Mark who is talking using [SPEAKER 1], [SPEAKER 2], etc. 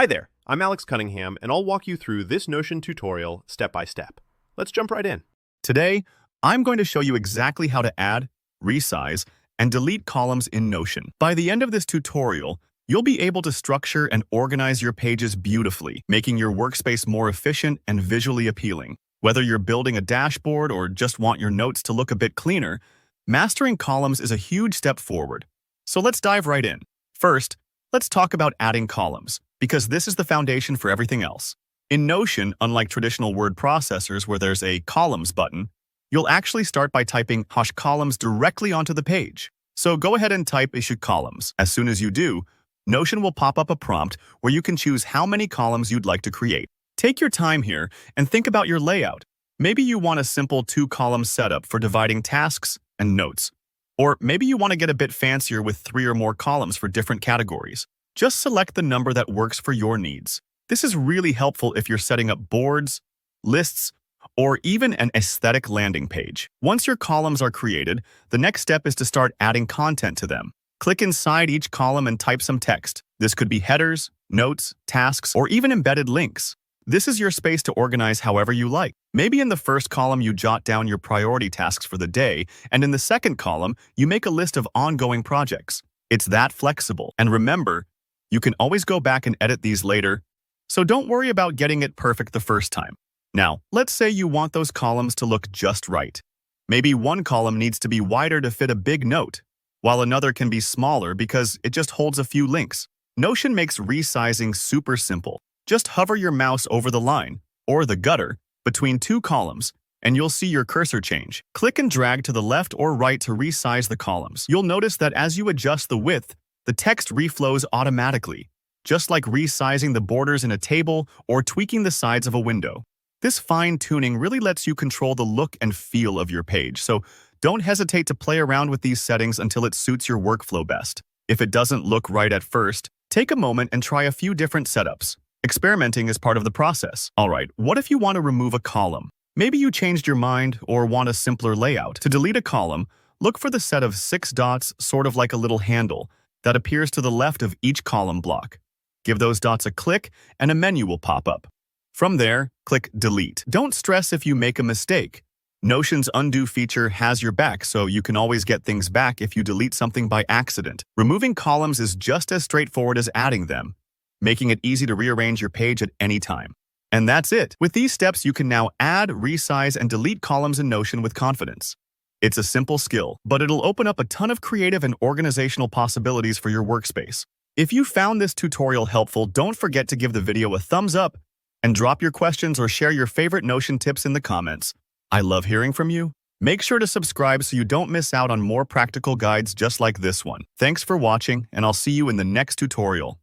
[SPEAKER 1] Hi there, I'm Alex Cunningham, and I'll walk you through this Notion tutorial step by step. Let's jump right in.
[SPEAKER 2] Today, I'm going to show you exactly how to add, resize, and delete columns in Notion. By the end of this tutorial, you'll be able to structure and organize your pages beautifully, making your workspace more efficient and visually appealing. Whether you're building a dashboard or just want your notes to look a bit cleaner, mastering columns is a huge step forward. So let's dive right in. First, let's talk about adding columns, because this is the foundation for everything else. In Notion, unlike traditional word processors where there's a columns button, you'll actually start by typing #columns directly onto the page. So go ahead and type issue columns. As soon as you do, Notion will pop up a prompt where you can choose how many columns you'd like to create. Take your time here and think about your layout. Maybe you want a simple 2-column setup for dividing tasks and notes. Or maybe you want to get a bit fancier with 3 or more columns for different categories. Just select the number that works for your needs. This is really helpful if you're setting up boards, lists, or even an aesthetic landing page. Once your columns are created, the next step is to start adding content to them. Click inside each column and type some text. This could be headers, notes, tasks, or even embedded links. This is your space to organize however you like. Maybe in the first column you jot down your priority tasks for the day, and in the second column you make a list of ongoing projects. It's that flexible. And remember, you can always go back and edit these later, so don't worry about getting it perfect the first time. Now, let's say you want those columns to look just right. Maybe one column needs to be wider to fit a big note, while another can be smaller because it just holds a few links. Notion makes resizing super simple. Just hover your mouse over the line, or the gutter, between 2 columns, and you'll see your cursor change. Click and drag to the left or right to resize the columns. You'll notice that as you adjust the width, the text reflows automatically, just like resizing the borders in a table or tweaking the sides of a window. This fine-tuning really lets you control the look and feel of your page, so don't hesitate to play around with these settings until it suits your workflow best. If it doesn't look right at first, take a moment and try a few different setups. Experimenting is part of the process. Alright, what if you want to remove a column? Maybe you changed your mind or want a simpler layout. To delete a column, look for the set of 6 dots, sort of like a little handle, that appears to the left of each column block. Give those dots a click and a menu will pop up. From there, click Delete. Don't stress if you make a mistake. Notion's undo feature has your back, so you can always get things back if you delete something by accident. Removing columns is just as straightforward as adding them, making it easy to rearrange your page at any time. And that's it. With these steps, you can now add, resize, and delete columns in Notion with confidence. It's a simple skill, but it'll open up a ton of creative and organizational possibilities for your workspace. If you found this tutorial helpful, don't forget to give the video a thumbs up and drop your questions or share your favorite Notion tips in the comments. I love hearing from you. Make sure to subscribe so you don't miss out on more practical guides just like this one. Thanks for watching, and I'll see you in the next tutorial.